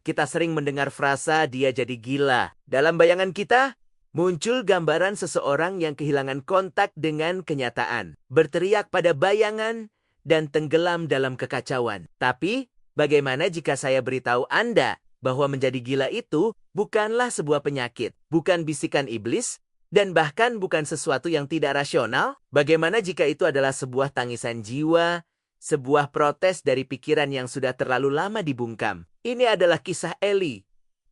kita sering mendengar frasa dia jadi gila. Dalam bayangan kita, muncul gambaran seseorang yang kehilangan kontak dengan kenyataan, berteriak pada bayangan, dan tenggelam dalam kekacauan. Tapi, bagaimana jika saya beritahu Anda bahwa menjadi gila itu bukanlah sebuah penyakit, bukan bisikan iblis, dan bahkan bukan sesuatu yang tidak rasional? Bagaimana jika itu adalah sebuah tangisan jiwa, sebuah protes dari pikiran yang sudah terlalu lama dibungkam? Ini adalah kisah Eli,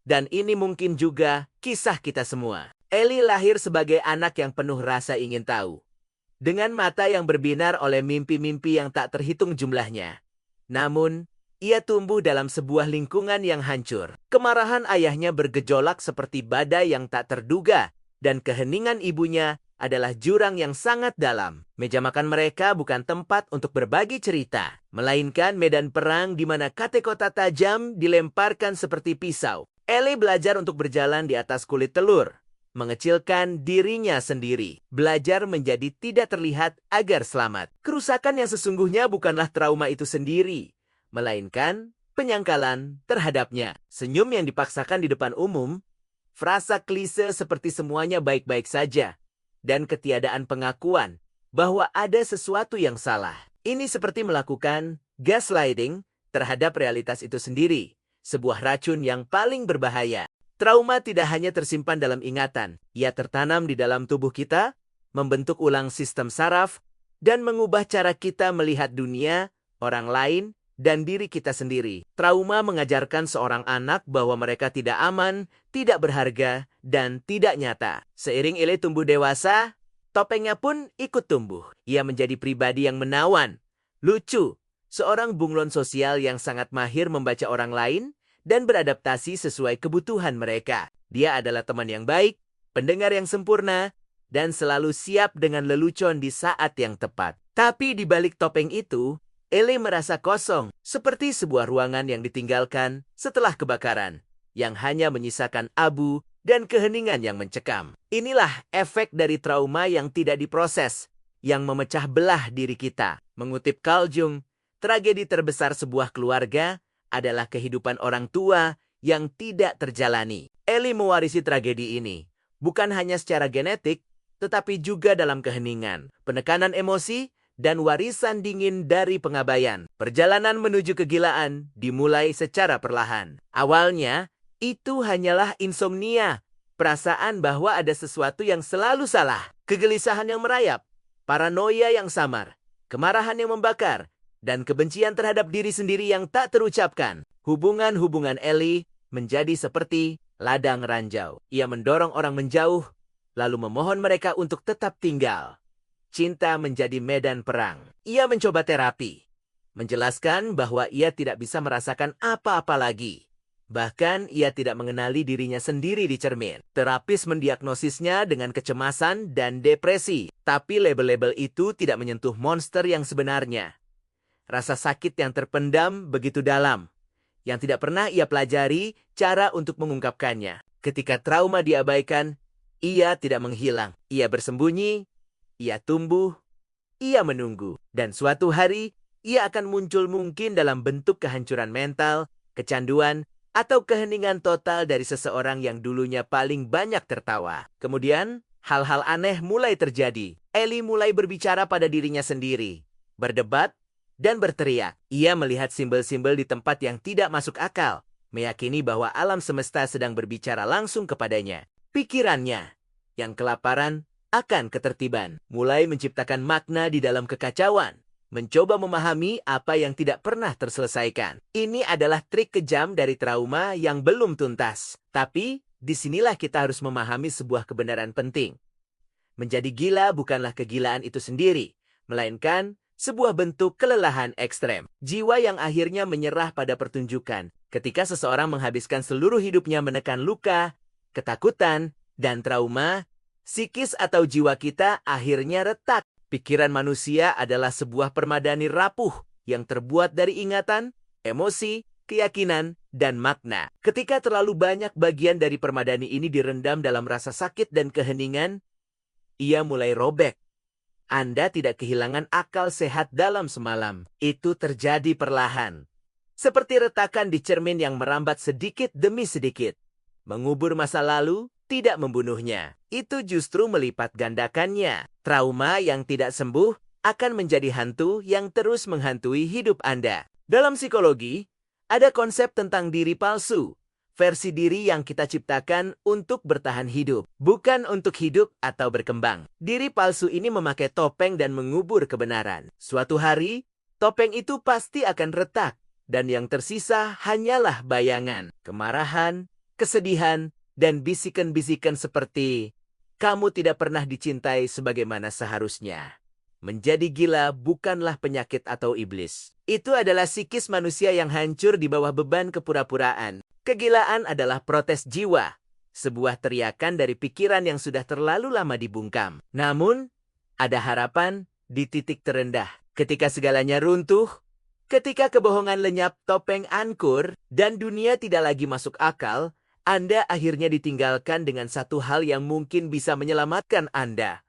dan ini mungkin juga kisah kita semua. Eli lahir sebagai anak yang penuh rasa ingin tahu, dengan mata yang berbinar oleh mimpi-mimpi yang tak terhitung jumlahnya. Namun, ia tumbuh dalam sebuah lingkungan yang hancur. Kemarahan ayahnya bergejolak seperti badai yang tak terduga, dan keheningan ibunya adalah jurang yang sangat dalam. Meja makan mereka bukan tempat untuk berbagi cerita, melainkan medan perang di mana kata-kata tajam dilemparkan seperti pisau. Eli belajar untuk berjalan di atas kulit telur, mengecilkan dirinya sendiri, belajar menjadi tidak terlihat agar selamat. Kerusakan yang sesungguhnya bukanlah trauma itu sendiri, melainkan penyangkalan terhadapnya. Senyum yang dipaksakan di depan umum, frasa klise seperti semuanya baik-baik saja, dan ketiadaan pengakuan bahwa ada sesuatu yang salah. Ini seperti melakukan gaslighting terhadap realitas itu sendiri, sebuah racun yang paling berbahaya. Trauma tidak hanya tersimpan dalam ingatan, ia tertanam di dalam tubuh kita, membentuk ulang sistem saraf, dan mengubah cara kita melihat dunia, orang lain, dan diri kita sendiri. Trauma mengajarkan seorang anak bahwa mereka tidak aman, tidak berharga, dan tidak nyata. Seiring Eli tumbuh dewasa, topengnya pun ikut tumbuh. Ia menjadi pribadi yang menawan, lucu, seorang bunglon sosial yang sangat mahir membaca orang lain, dan beradaptasi sesuai kebutuhan mereka. Dia adalah teman yang baik, pendengar yang sempurna, dan selalu siap dengan lelucon di saat yang tepat. Tapi di balik topeng itu, Eli merasa kosong, seperti sebuah ruangan yang ditinggalkan setelah kebakaran, yang hanya menyisakan abu dan keheningan yang mencekam. Inilah efek dari trauma yang tidak diproses, yang memecah belah diri kita. Mengutip Carl Jung, tragedi terbesar sebuah keluarga adalah kehidupan orang tua yang tidak terjalani. Eli mewarisi tragedi ini, bukan hanya secara genetik, tetapi juga dalam keheningan, penekanan emosi, dan warisan dingin dari pengabaian. Perjalanan menuju kegilaan dimulai secara perlahan. Awalnya, itu hanyalah insomnia, perasaan bahwa ada sesuatu yang selalu salah, kegelisahan yang merayap, paranoia yang samar, kemarahan yang membakar, dan kebencian terhadap diri sendiri yang tak terucapkan. Hubungan-hubungan Eli menjadi seperti ladang ranjau. Ia mendorong orang menjauh, lalu memohon mereka untuk tetap tinggal. Cinta menjadi medan perang. Ia mencoba terapi, menjelaskan bahwa ia tidak bisa merasakan apa-apa lagi. Bahkan ia tidak mengenali dirinya sendiri di cermin. Terapis mendiagnosisnya dengan kecemasan dan depresi. Tapi label-label itu tidak menyentuh monster yang sebenarnya. Rasa sakit yang terpendam begitu dalam, yang tidak pernah ia pelajari cara untuk mengungkapkannya. Ketika trauma diabaikan, ia tidak menghilang. Ia bersembunyi, ia tumbuh, ia menunggu. Dan suatu hari, ia akan muncul mungkin dalam bentuk kehancuran mental, kecanduan, atau keheningan total dari seseorang yang dulunya paling banyak tertawa. Kemudian, hal-hal aneh mulai terjadi. Eli mulai berbicara pada dirinya sendiri, berdebat, dan berteriak. Ia melihat simbol-simbol di tempat yang tidak masuk akal, meyakini bahwa alam semesta sedang berbicara langsung kepadanya. Pikirannya, yang kelaparan, akan ketertiban, mulai menciptakan makna di dalam kekacauan, mencoba memahami apa yang tidak pernah terselesaikan. Ini adalah trik kejam dari trauma yang belum tuntas. Tapi, disinilah kita harus memahami sebuah kebenaran penting. Menjadi gila bukanlah kegilaan itu sendiri, melainkan sebuah bentuk kelelahan ekstrem. Jiwa yang akhirnya menyerah pada pertunjukan. Ketika seseorang menghabiskan seluruh hidupnya menekan luka, ketakutan, dan trauma, psikis atau jiwa kita akhirnya retak. Pikiran manusia adalah sebuah permadani rapuh yang terbuat dari ingatan, emosi, keyakinan, dan makna. Ketika terlalu banyak bagian dari permadani ini direndam dalam rasa sakit dan keheningan, ia mulai robek. Anda tidak kehilangan akal sehat dalam semalam. Itu terjadi perlahan. seperti retakan di cermin yang merambat sedikit demi sedikit. Mengubur masa lalu tidak membunuhnya. Itu justru melipat gandakannya. Trauma yang tidak sembuh akan menjadi hantu yang terus menghantui hidup Anda. Dalam psikologi, ada konsep tentang diri palsu, versi diri yang kita ciptakan untuk bertahan hidup, bukan untuk hidup atau berkembang. Diri palsu ini memakai topeng dan mengubur kebenaran. Suatu hari, topeng itu pasti akan retak, dan yang tersisa hanyalah bayangan, kemarahan, kesedihan, dan bisikan-bisikan seperti, "Kamu tidak pernah dicintai sebagaimana seharusnya." Menjadi gila bukanlah penyakit atau iblis. Itu adalah psikis manusia yang hancur di bawah beban kepura-puraan. Kegilaan adalah protes jiwa, sebuah teriakan dari pikiran yang sudah terlalu lama dibungkam. Namun, ada harapan di titik terendah. Ketika segalanya runtuh, ketika kebohongan lenyap, topeng angkur, dan dunia tidak lagi masuk akal, Anda akhirnya ditinggalkan dengan satu hal yang mungkin bisa menyelamatkan Anda.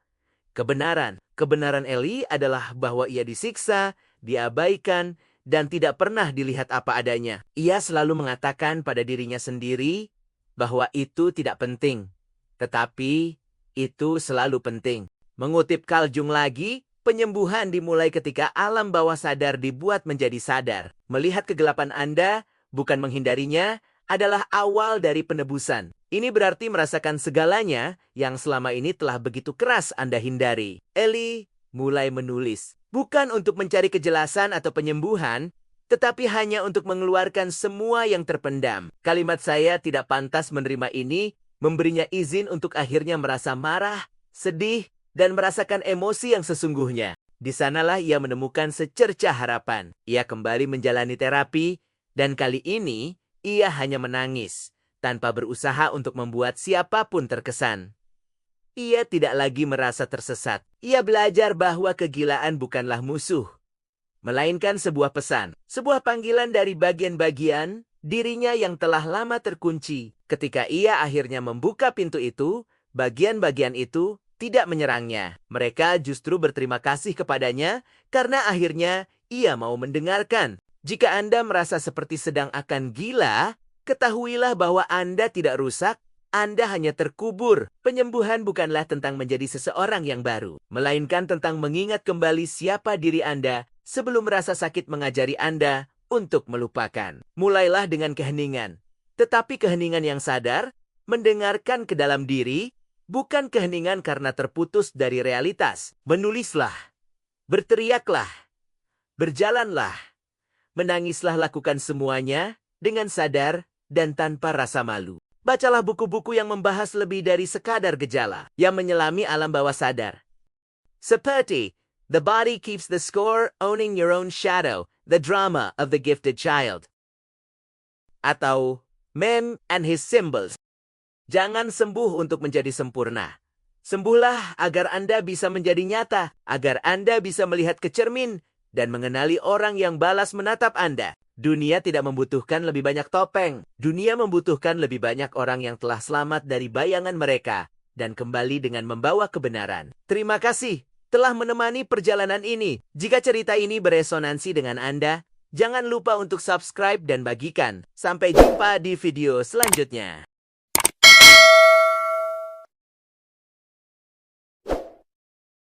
Kebenaran. Kebenaran Eli adalah bahwa ia disiksa, diabaikan, dan tidak pernah dilihat apa adanya. Ia selalu mengatakan pada dirinya sendiri bahwa itu tidak penting. Tetapi itu selalu penting. Mengutip Carl Jung lagi, penyembuhan dimulai ketika alam bawah sadar dibuat menjadi sadar. Melihat kegelapan Anda, bukan menghindarinya, adalah awal dari penebusan. Ini berarti merasakan segalanya yang selama ini telah begitu keras Anda hindari. Eli mulai menulis. Bukan untuk mencari kejelasan atau penyembuhan, tetapi hanya untuk mengeluarkan semua yang terpendam. Kalimat "saya tidak pantas menerima ini" memberinya izin untuk akhirnya merasa marah, sedih, dan merasakan emosi yang sesungguhnya. Di sanalah ia menemukan secercah harapan. Ia kembali menjalani terapi, dan kali ini ia hanya menangis, tanpa berusaha untuk membuat siapapun terkesan. Ia tidak lagi merasa tersesat. Ia belajar bahwa kegilaan bukanlah musuh, melainkan sebuah pesan, sebuah panggilan dari bagian-bagian dirinya yang telah lama terkunci. Ketika ia akhirnya membuka pintu itu, bagian-bagian itu tidak menyerangnya. Mereka justru berterima kasih kepadanya karena akhirnya ia mau mendengarkan. Jika Anda merasa seperti sedang akan gila, ketahuilah bahwa Anda tidak rusak, Anda hanya terkubur. Penyembuhan bukanlah tentang menjadi seseorang yang baru, melainkan tentang mengingat kembali siapa diri Anda sebelum rasa sakit mengajari Anda untuk melupakan. Mulailah dengan keheningan, tetapi keheningan yang sadar, mendengarkan ke dalam diri, bukan keheningan karena terputus dari realitas. Menulislah, berteriaklah, berjalanlah, menangislah, lakukan semuanya dengan sadar dan tanpa rasa malu. Bacalah buku-buku yang membahas lebih dari sekadar gejala, yang menyelami alam bawah sadar. Seperti The Body Keeps the Score, Owning Your Own Shadow, The Drama of the Gifted Child. Atau Mem and His Symbols. Jangan sembuh untuk menjadi sempurna. Sembuhlah agar Anda bisa menjadi nyata, agar Anda bisa melihat ke cermin dan mengenali orang yang balas menatap Anda. Dunia tidak membutuhkan lebih banyak topeng. Dunia membutuhkan lebih banyak orang yang telah selamat dari bayangan mereka dan kembali dengan membawa kebenaran. Terima kasih telah menemani perjalanan ini. Jika cerita ini beresonansi dengan Anda, jangan lupa untuk subscribe dan bagikan. Sampai jumpa di video selanjutnya.